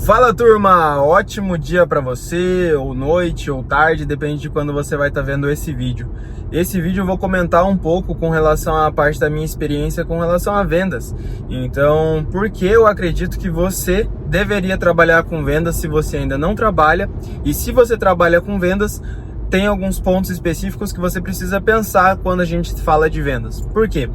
Fala, turma, ótimo dia para você, ou noite, ou tarde, depende de quando você vai estar vendo esse vídeo. Esse vídeo eu vou comentar um pouco com relação à parte da minha experiência com relação a vendas. Então, por que eu acredito que você deveria trabalhar com vendas se você ainda não trabalha, e se você trabalha com vendas, tem alguns pontos específicos que você precisa pensar quando a gente fala de vendas. Por quê?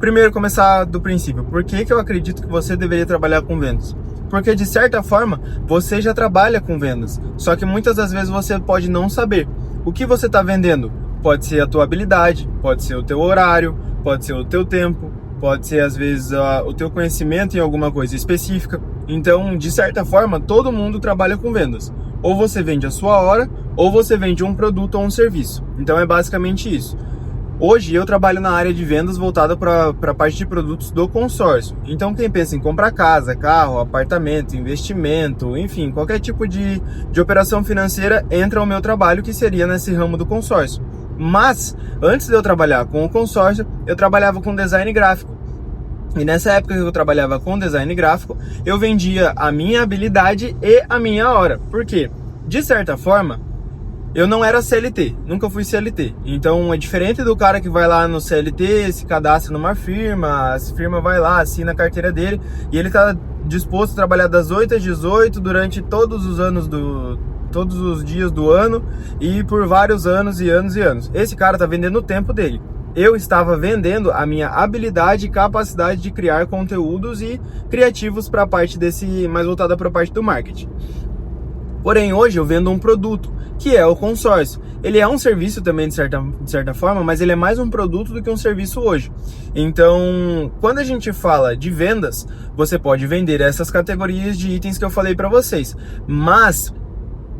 Primeiro começar do princípio, por que eu acredito que você deveria trabalhar com vendas? Porque de certa forma, você já trabalha com vendas, só que muitas das vezes você pode não saber. O que você está vendendo? Pode ser a tua habilidade, pode ser o teu horário, pode ser o teu tempo, pode ser às vezes o teu conhecimento em alguma coisa específica. Então, de certa forma, todo mundo trabalha com vendas. Ou você vende a sua hora, ou você vende um produto ou um serviço. Então é basicamente isso. Hoje eu trabalho na área de vendas voltada para a parte de produtos do consórcio. Então quem pensa em comprar casa, carro, apartamento, investimento, enfim, qualquer tipo de operação financeira entra o meu trabalho, que seria nesse ramo do consórcio. Mas antes de eu trabalhar com o consórcio, eu trabalhava com design gráfico. E nessa época que eu trabalhava com design gráfico, eu vendia a minha habilidade e a minha hora. Por quê? De certa forma, eu não era CLT, nunca fui CLT. Então é diferente do cara que vai lá no CLT, se cadastra numa firma, essa firma vai lá, assina a carteira dele e ele está disposto a trabalhar das 8 às 18 durante todos os dias do ano e por vários anos e anos e anos. Esse cara está vendendo o tempo dele. Eu estava vendendo a minha habilidade e capacidade de criar conteúdos e criativos para a parte mais voltada para a parte do marketing. Porém, hoje eu vendo um produto, que é o consórcio. Ele é um serviço também, de certa forma, mas ele é mais um produto do que um serviço hoje. Então, quando a gente fala de vendas, você pode vender essas categorias de itens que eu falei para vocês. Mas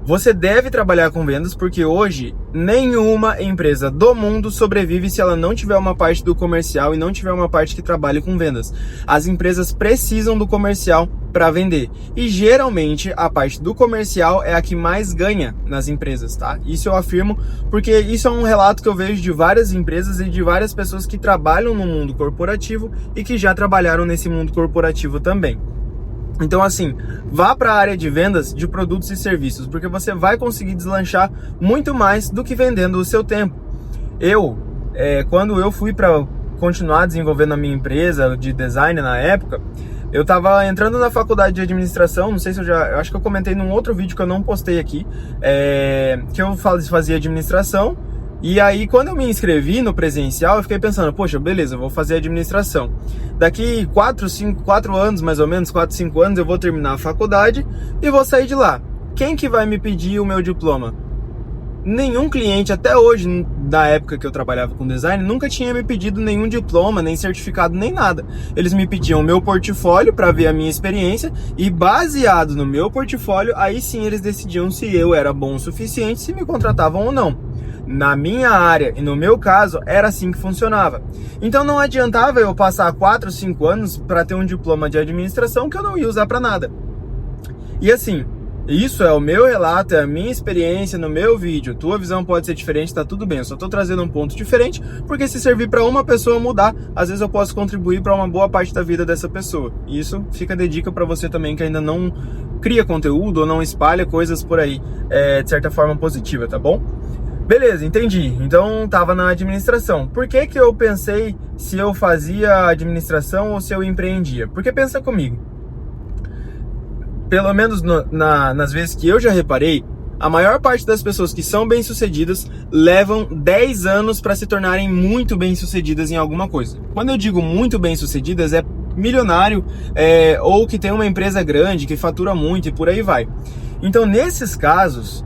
você deve trabalhar com vendas, porque hoje nenhuma empresa do mundo sobrevive se ela não tiver uma parte do comercial e não tiver uma parte que trabalhe com vendas. As empresas precisam do comercial para vender. E geralmente a parte do comercial é a que mais ganha nas empresas, tá? Isso eu afirmo porque isso é um relato que eu vejo de várias empresas e de várias pessoas que trabalham no mundo corporativo e que já trabalharam nesse mundo corporativo também. Então assim, vá para a área de vendas de produtos e serviços, porque você vai conseguir deslanchar muito mais do que vendendo o seu tempo. Quando eu fui para continuar desenvolvendo a minha empresa de design na época, eu estava entrando na faculdade de administração, não sei se eu acho que eu comentei num outro vídeo que eu não postei aqui, que eu fazia administração. E aí, quando eu me inscrevi no presencial, eu fiquei pensando, poxa, beleza, eu vou fazer administração. Daqui 4, 5 anos, mais ou menos, 4, 5 anos, eu vou terminar a faculdade e vou sair de lá. Quem que vai me pedir o meu diploma? Nenhum cliente, até hoje, da época que eu trabalhava com design, nunca tinha me pedido nenhum diploma, nem certificado, nem nada. Eles me pediam o meu portfólio para ver a minha experiência e, baseado no meu portfólio, aí sim eles decidiam se eu era bom o suficiente, se me contratavam ou não. Na minha área e no meu caso, era assim que funcionava. Então não adiantava eu passar 4, 5 anos para ter um diploma de administração que eu não ia usar para nada. E assim, isso é o meu relato, é a minha experiência no meu vídeo. Tua visão pode ser diferente, tá tudo bem. Eu só tô trazendo um ponto diferente, porque se servir para uma pessoa mudar, às vezes eu posso contribuir para uma boa parte da vida dessa pessoa. E isso fica de dica para você também que ainda não cria conteúdo ou não espalha coisas por aí, de certa forma positiva, tá bom? Beleza, entendi. Então tava na administração. Por que eu pensei se eu fazia administração ou se eu empreendia? Porque pensa comigo. Pelo menos nas vezes que eu já reparei, a maior parte das pessoas que são bem-sucedidas levam 10 anos para se tornarem muito bem-sucedidas em alguma coisa. Quando eu digo muito bem-sucedidas, é milionário, ou que tem uma empresa grande, que fatura muito e por aí vai. Então, nesses casos,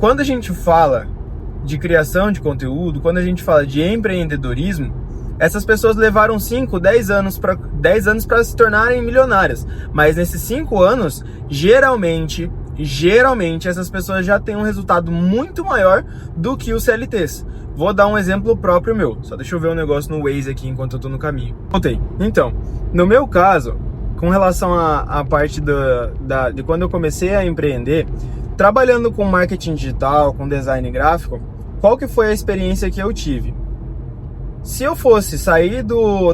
quando a gente fala de criação de conteúdo, quando a gente fala de empreendedorismo, essas pessoas levaram 5, 10 anos para se tornarem milionárias. Mas nesses 5 anos, geralmente essas pessoas já têm um resultado muito maior do que os CLTs. Vou dar um exemplo próprio meu. Só deixa eu ver um negócio no Waze aqui enquanto eu tô no caminho. Voltei. Então, no meu caso, com relação à parte de quando eu comecei a empreender, trabalhando com marketing digital, com design gráfico, qual que foi a experiência que eu tive? Se eu fosse sair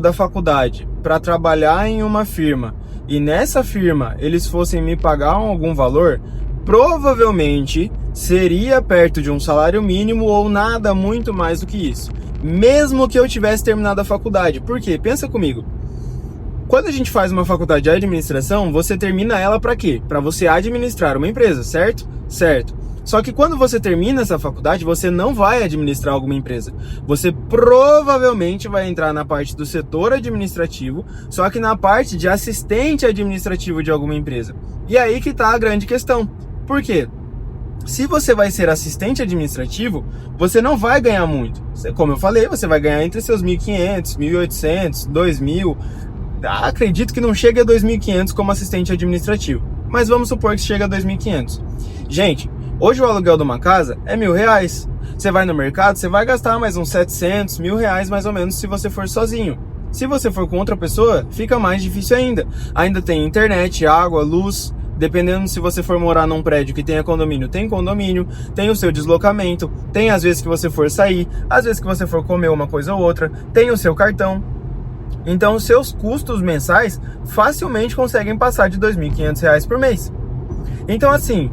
da faculdade para trabalhar em uma firma e nessa firma eles fossem me pagar algum valor, provavelmente seria perto de um salário mínimo ou nada muito mais do que isso, mesmo que eu tivesse terminado a faculdade. Por quê? Pensa comigo. Quando a gente faz uma faculdade de administração, você termina ela para quê? Para você administrar uma empresa, certo? Certo. Só que quando você termina essa faculdade, você não vai administrar alguma empresa. Você provavelmente vai entrar na parte do setor administrativo, só que na parte de assistente administrativo de alguma empresa. E aí que tá a grande questão. Por quê? Se você vai ser assistente administrativo, você não vai ganhar muito. Como eu falei, você vai ganhar entre seus 1.500, 1.800, 2.000. Acredito que não chega a 2.500 como assistente administrativo, mas vamos supor que chega a 2.500. Gente, hoje o aluguel de uma casa é R$1.000. Você vai no mercado, você vai gastar mais uns 700, R$1.000 mais ou menos se você for sozinho. Se você for com outra pessoa, fica mais difícil ainda. Ainda tem internet, água, luz. Dependendo se você for morar num prédio que tenha condomínio, tem o seu deslocamento, tem às vezes que você for sair, às vezes que você for comer uma coisa ou outra, tem o seu cartão. Então, os seus custos mensais facilmente conseguem passar de R$2.500 por mês. Então, assim,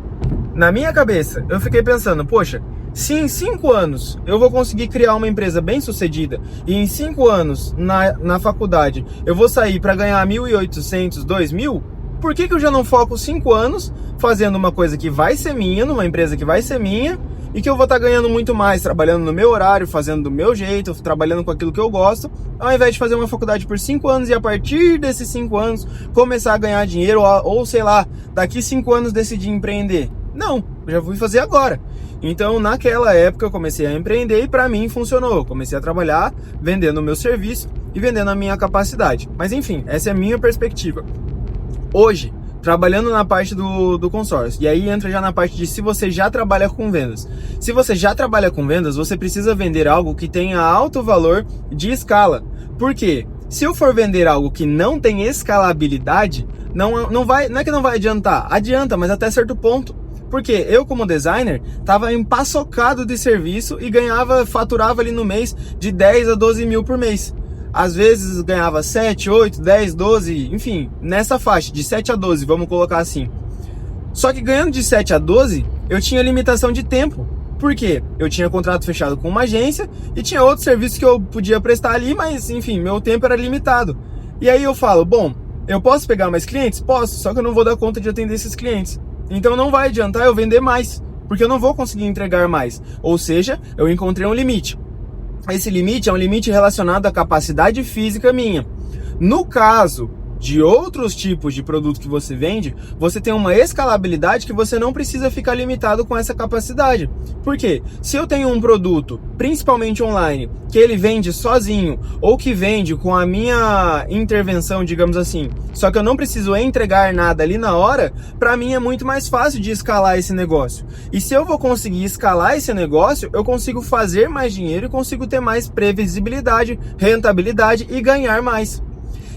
na minha cabeça, eu fiquei pensando, poxa, se em 5 anos eu vou conseguir criar uma empresa bem sucedida e em 5 anos na faculdade eu vou sair para ganhar 1.800, 2.000, por que eu já não foco 5 anos fazendo uma coisa que vai ser minha, numa empresa que vai ser minha, e que eu vou estar ganhando muito mais, trabalhando no meu horário, fazendo do meu jeito, trabalhando com aquilo que eu gosto, ao invés de fazer uma faculdade por 5 anos e a partir desses 5 anos começar a ganhar dinheiro ou sei lá, daqui 5 anos decidir empreender. Não, eu já fui fazer agora. Então, naquela época eu comecei a empreender e para mim funcionou. Eu comecei a trabalhar vendendo o meu serviço e vendendo a minha capacidade. Mas enfim, essa é a minha perspectiva. Hoje, trabalhando na parte do consórcio, e aí entra já na parte de se você já trabalha com vendas. Se você já trabalha com vendas, você precisa vender algo que tenha alto valor de escala. Por quê? Se eu for vender algo que não tem escalabilidade, não é que não vai adiantar, adianta, mas até certo ponto. Porque eu, como designer, estava empaçocado de serviço e faturava ali no mês de 10 a 12 mil por mês. Às vezes ganhava 7, 8, 10, 12, enfim, nessa faixa, de 7 a 12, vamos colocar assim. Só que ganhando de 7 a 12, eu tinha limitação de tempo. Por quê? Eu tinha contrato fechado com uma agência e tinha outros serviços que eu podia prestar ali, mas enfim, meu tempo era limitado. E aí eu falo, bom, eu posso pegar mais clientes? Posso, só que eu não vou dar conta de atender esses clientes. Então não vai adiantar eu vender mais, porque eu não vou conseguir entregar mais. Ou seja, eu encontrei um limite. Esse limite é um limite relacionado à capacidade física minha. No caso de outros tipos de produto que você vende, você tem uma escalabilidade que você não precisa ficar limitado com essa capacidade. Por quê? Se eu tenho um produto, principalmente online, que ele vende sozinho ou que vende com a minha intervenção, digamos assim, só que eu não preciso entregar nada ali na hora, para mim é muito mais fácil de escalar esse negócio. E se eu vou conseguir escalar esse negócio, eu consigo fazer mais dinheiro e consigo ter mais previsibilidade, rentabilidade e ganhar mais.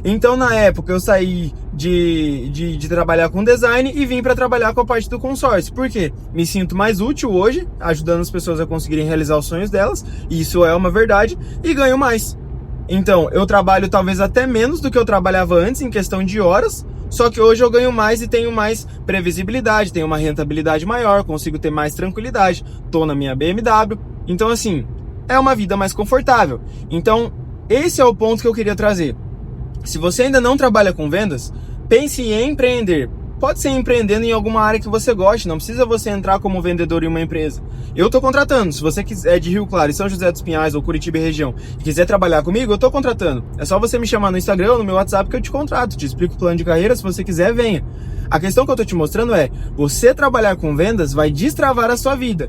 Então, na época, eu saí de trabalhar com design e vim para trabalhar com a parte do consórcio. Por quê? Me sinto mais útil hoje, ajudando as pessoas a conseguirem realizar os sonhos delas, e isso é uma verdade, e ganho mais. Então, eu trabalho talvez até menos do que eu trabalhava antes em questão de horas, só que hoje eu ganho mais e tenho mais previsibilidade, tenho uma rentabilidade maior, consigo ter mais tranquilidade, tô na minha BMW. Então, assim, é uma vida mais confortável. Então, esse é o ponto que eu queria trazer. Se você ainda não trabalha com vendas, pense em empreender. Pode ser empreendendo em alguma área que você goste, não precisa você entrar como vendedor em uma empresa. Eu estou contratando, se você quiser de Rio Claro, São José dos Pinhais ou Curitiba e região e quiser trabalhar comigo, eu estou contratando. É só você me chamar no Instagram ou no meu WhatsApp que eu te contrato, te explico o plano de carreira, se você quiser, venha. A questão que eu estou te mostrando é, você trabalhar com vendas vai destravar a sua vida.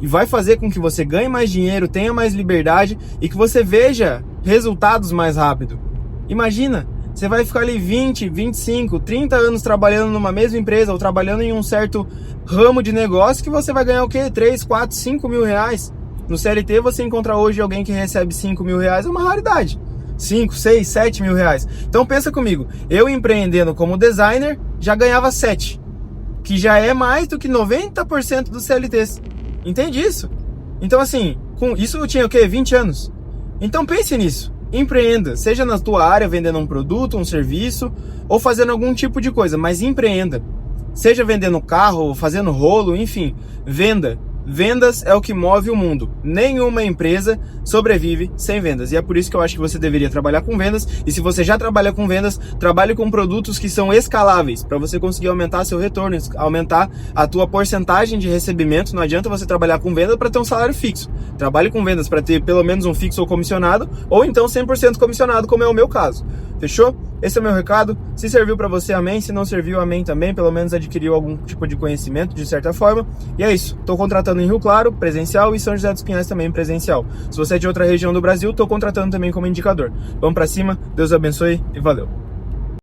E vai fazer com que você ganhe mais dinheiro, tenha mais liberdade e que você veja resultados mais rápido. Imagina, você vai ficar ali 20, 25, 30 anos trabalhando numa mesma empresa ou trabalhando em um certo ramo de negócio que você vai ganhar o quê? 3, 4, 5 mil reais. No CLT você encontra hoje alguém que recebe 5 mil reais, é uma raridade. 5, 6, 7 mil reais. Então pensa comigo, eu empreendendo como designer já ganhava 7, que já é mais do que 90% dos CLTs. Entende isso? Então assim, com isso eu tinha o quê? 20 anos. Então pense nisso. Empreenda, seja na tua área vendendo um produto, um serviço ou fazendo algum tipo de coisa, mas empreenda. Seja vendendo carro, fazendo rolo, enfim, venda. Vendas é o que move o mundo. Nenhuma empresa sobrevive sem vendas. E é por isso que eu acho que você deveria trabalhar com vendas. E se você já trabalha com vendas, trabalhe com produtos que são escaláveis, para você conseguir aumentar seu retorno, aumentar a tua porcentagem de recebimento. Não adianta você trabalhar com vendas para ter um salário fixo. Trabalhe com vendas para ter pelo menos um fixo ou comissionado, ou então 100% comissionado, como é o meu caso. Fechou? Esse é o meu recado. Se serviu para você, amém. Se não serviu, amém também. Pelo menos adquiriu algum tipo de conhecimento, de certa forma. E é isso. Estou contratando em Rio Claro, presencial, e São José dos Pinhais também, presencial. Se você é de outra região do Brasil, estou contratando também como indicador. Vamos para cima. Deus abençoe e valeu.